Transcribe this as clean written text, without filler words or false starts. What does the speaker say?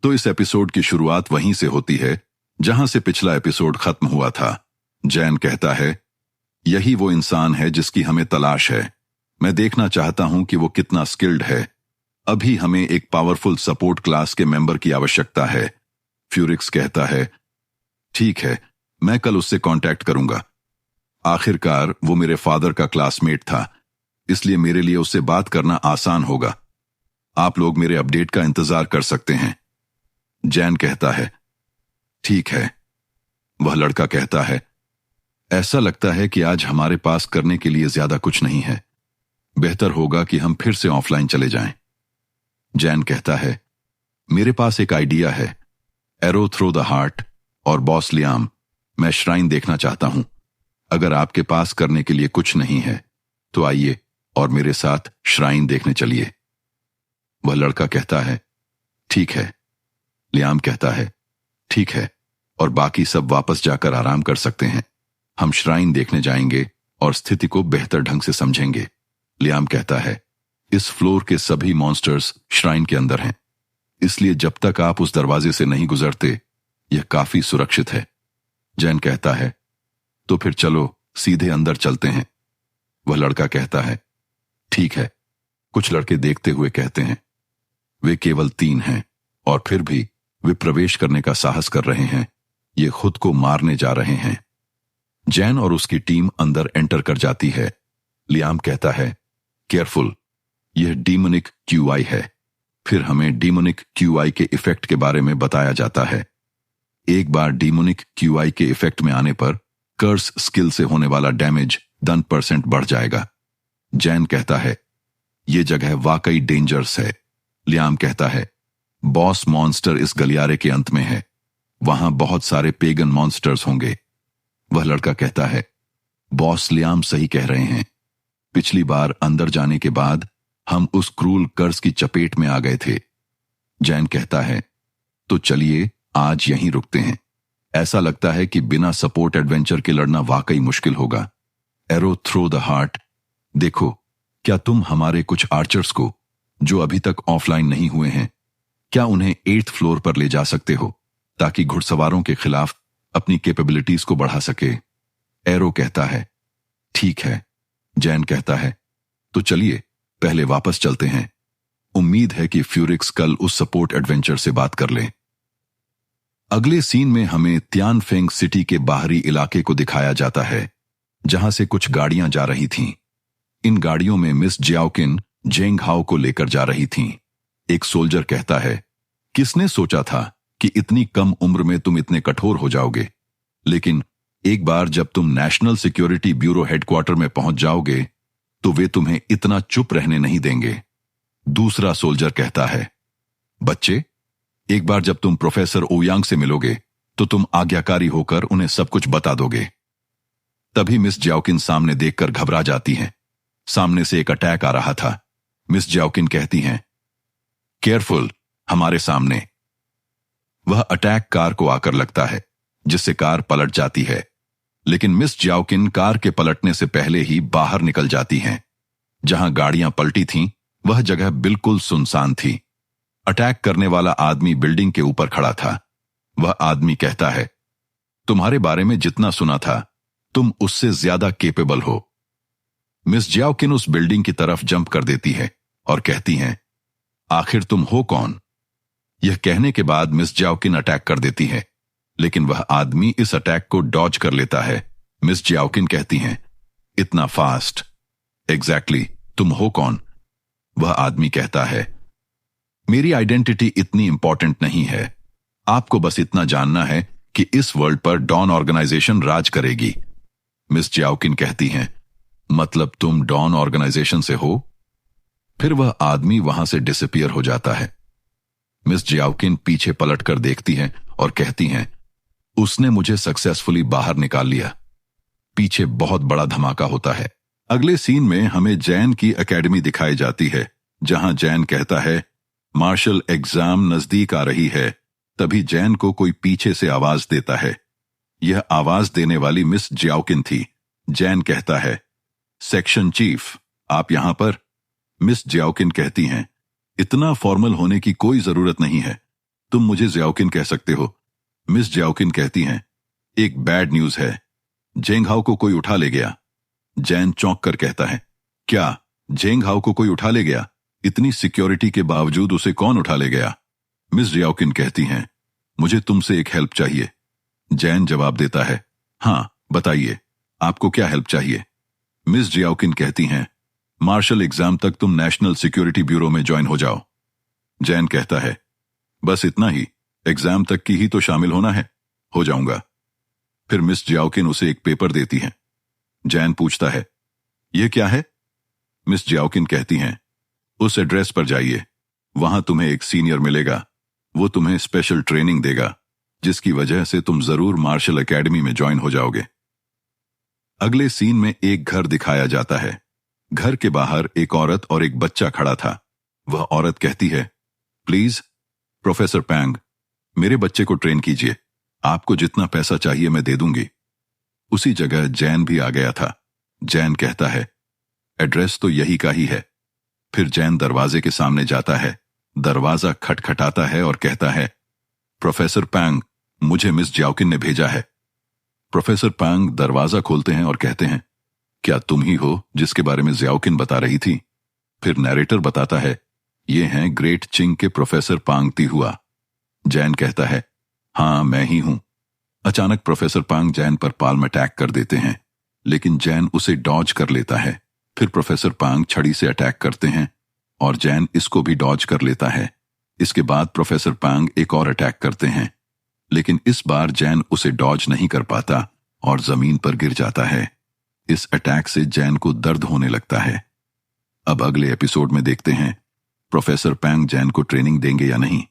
तो इस एपिसोड की शुरुआत वहीं से होती है जहां से पिछला एपिसोड खत्म हुआ था। जैन कहता है, यही वो इंसान है जिसकी हमें तलाश है। मैं देखना चाहता हूं कि वो कितना स्किल्ड है। अभी हमें एक पावरफुल सपोर्ट क्लास के मेंबर की आवश्यकता है। फ्यूरिक्स कहता है, ठीक है, मैं कल उससे कांटेक्ट करूंगा। आखिरकार वो मेरे फादर का क्लासमेट था, इसलिए मेरे लिए उससे बात करना आसान होगा। आप लोग मेरे अपडेट का इंतजार कर सकते हैं। जैन कहता है, ठीक है। वह लड़का कहता है, ऐसा लगता है कि आज हमारे पास करने के लिए ज्यादा कुछ नहीं है। बेहतर होगा कि हम फिर से ऑफलाइन चले जाएं। जैन कहता है, मेरे पास एक आइडिया है। एरो थ्रो द हार्ट और बॉस लियाम, मैं श्राइन देखना चाहता हूं। अगर आपके पास करने के लिए कुछ नहीं है तो आइए और मेरे साथ श्राइन देखने चलिए। वह लड़का कहता है, ठीक है। लियाम कहता है, ठीक है, और बाकी सब वापस जाकर आराम कर सकते हैं। हम श्राइन देखने जाएंगे और स्थिति को बेहतर ढंग से समझेंगे। लियाम कहता है, इस फ्लोर के सभी मॉन्स्टर्स श्राइन के अंदर हैं, इसलिए जब तक आप उस दरवाजे से नहीं गुजरते यह काफी सुरक्षित है। जैन कहता है, तो फिर चलो सीधे अंदर चलते हैं। वह लड़का कहता है, ठीक है। कुछ लड़के देखते हुए कहते हैं, वे केवल 3 हैं और फिर भी वे प्रवेश करने का साहस कर रहे हैं। ये खुद को मारने जा रहे हैं। जैन और उसकी टीम अंदर एंटर कर जाती है। लियाम कहता है, केयरफुल, यह डीमोनिक क्यूआई है। फिर हमें डीमोनिक क्यूआई के इफेक्ट के बारे में बताया जाता है। एक बार डीमोनिक क्यूआई के इफेक्ट में आने पर कर्स स्किल से होने वाला डैमेज 10% बढ़ जाएगा। जैन कहता है, यह जगह वाकई डेंजरस है। लियाम कहता है, बॉस मॉन्स्टर इस गलियारे के अंत में है। वहां बहुत सारे पेगन मॉन्स्टर्स होंगे। वह लड़का कहता है, बॉस लियाम सही कह रहे हैं। पिछली बार अंदर जाने के बाद हम उस क्रूल कर्स की चपेट में आ गए थे। जैन कहता है, तो चलिए आज यहीं रुकते हैं। ऐसा लगता है कि बिना सपोर्ट एडवेंचर के लड़ना वाकई मुश्किल होगा। एरो थ्रो द हार्ट, देखो, क्या तुम हमारे कुछ आर्चर्स को, जो अभी तक ऑफलाइन नहीं हुए हैं, क्या उन्हें 8th फ्लोर पर ले जा सकते हो ताकि घुड़सवारों के खिलाफ अपनी कैपेबिलिटीज को बढ़ा सके? एरो कहता है, ठीक है। जैन कहता है, तो चलिए पहले वापस चलते हैं। उम्मीद है कि फ्यूरिक्स कल उस सपोर्ट एडवेंचर से बात कर लें। अगले सीन में हमें तियानफेंग सिटी के बाहरी इलाके को दिखाया जाता है, जहां से कुछ गाड़ियां जा रही थीं। इन गाड़ियों में मिस जियाओकिन जेंग हाओ को लेकर जा रही थीं। एक सोल्जर कहता है, किसने सोचा था कि इतनी कम उम्र में तुम इतने कठोर हो जाओगे? लेकिन एक बार जब तुम नेशनल सिक्योरिटी ब्यूरो हेडक्वार्टर में पहुंच जाओगे तो वे तुम्हें इतना चुप रहने नहीं देंगे। दूसरा सोल्जर कहता है, बच्चे, एक बार जब तुम प्रोफेसर ओयांग से मिलोगे तो तुम आज्ञाकारी होकर उन्हें सब कुछ बता दोगे। तभी मिस जियाओकिन सामने देखकर घबरा जाती हैं। सामने से एक अटैक आ रहा था। मिस जियाओकिन कहती हैं, केयरफुल, हमारे सामने। वह अटैक कार को आकर लगता है, जिससे कार पलट जाती है। लेकिन मिस जियाओकिन कार के पलटने से पहले ही बाहर निकल जाती हैं। जहां गाड़ियां पलटी थीं, वह जगह बिल्कुल सुनसान थी। अटैक करने वाला आदमी बिल्डिंग के ऊपर खड़ा था। वह आदमी कहता है, तुम्हारे बारे में जितना सुना था, तुम उससे ज्यादा केपेबल हो। मिस जियाओकिन उस बिल्डिंग की तरफ जंप कर देती है और कहती हैं, आखिर तुम हो कौन? यह कहने के बाद मिस जियाओकिन अटैक कर देती है, लेकिन वह आदमी इस अटैक को डॉज कर लेता है। मिस जियाओकिन कहती हैं, इतना फास्ट? एग्जैक्टली, तुम हो कौन? वह आदमी कहता है, मेरी आइडेंटिटी इतनी इंपॉर्टेंट नहीं है। आपको बस इतना जानना है कि इस वर्ल्ड पर डॉन ऑर्गेनाइजेशन राज करेगी। मिस जियाओकिन कहती हैं, मतलब तुम डॉन ऑर्गेनाइजेशन से हो? फिर वह आदमी वहां से डिसअपीयर हो जाता है। मिस जियाओकिन पीछे पलटकर देखती हैं और कहती हैं, उसने मुझे सक्सेसफुली बाहर निकाल लिया। पीछे बहुत बड़ा धमाका होता है। अगले सीन में हमें जैन की एकेडमी दिखाई जाती है, जहां जैन कहता है, मार्शल एग्जाम नजदीक आ रही है। तभी जैन को कोई पीछे से आवाज देता है। यह आवाज देने वाली मिस जियाओकिन थी। जैन कहता है, सेक्शन चीफ, आप यहां पर? मिस जियाओकिन कहती हैं, इतना फॉर्मल होने की कोई जरूरत नहीं है। तुम मुझे ज्याओकिन कह सकते हो। मिस ज्याओकिन कहती हैं, एक बैड न्यूज है, जेंग हाओ को कोई उठा ले गया। जैन चौंक कर कहता है, क्या जेंग हाओ को कोई उठा ले गया? इतनी सिक्योरिटी के बावजूद उसे कौन उठा ले गया? मिस ज्याओकिन कहती हैं, मुझे तुमसे एक हेल्प चाहिए। जैन जवाब देता है, हाँ बताइए, आपको क्या हेल्प चाहिए? मिस ज्याओकिन कहती हैं, मार्शल एग्जाम तक तुम नेशनल सिक्योरिटी ब्यूरो में ज्वाइन हो जाओ। जैन कहता है, बस इतना ही, एग्जाम तक की ही तो शामिल होना है, हो जाऊंगा। फिर मिस ज्याओकिन उसे एक पेपर देती हैं। जैन पूछता है, यह क्या है? मिस ज्याओकिन कहती हैं, उस एड्रेस पर जाइए, वहां तुम्हें एक सीनियर मिलेगा, वो तुम्हें स्पेशल ट्रेनिंग देगा, जिसकी वजह से तुम जरूर मार्शल एकेडमी में ज्वाइन हो जाओगे। अगले सीन में एक घर दिखाया जाता है। घर के बाहर एक औरत और एक बच्चा खड़ा था। वह औरत कहती है, प्लीज प्रोफेसर पैंग, मेरे बच्चे को ट्रेन कीजिए, आपको जितना पैसा चाहिए मैं दे दूंगी। उसी जगह जैन भी आ गया था। जैन कहता है, एड्रेस तो यही का ही है। फिर जैन दरवाजे के सामने जाता है, दरवाजा खटखटाता है और कहता है, प्रोफेसर पैंग, मुझे मिस ज्याओकिन ने भेजा है। प्रोफेसर पैंग दरवाजा खोलते हैं और कहते हैं, क्या तुम ही हो जिसके बारे में ज्याओकिन बता रही थी? फिर नैरेटर बताता है, ये हैं ग्रेट चिंग के प्रोफेसर पांग तिहुआ। जैन कहता है, हाँ मैं ही हूं। अचानक प्रोफेसर पांग जैन पर पाल्म अटैक कर देते हैं, लेकिन जैन उसे डॉज कर लेता है। फिर प्रोफेसर पांग छड़ी से अटैक करते हैं और जैन इसको भी डॉज कर लेता है। इसके बाद प्रोफेसर पांग एक और अटैक करते हैं, लेकिन इस बार जैन उसे डॉज नहीं कर पाता और जमीन पर गिर जाता है। इस अटैक से जैन को दर्द होने लगता है। अब अगले एपिसोड में देखते हैं प्रोफेसर पैंग जैन को ट्रेनिंग देंगे या नहीं।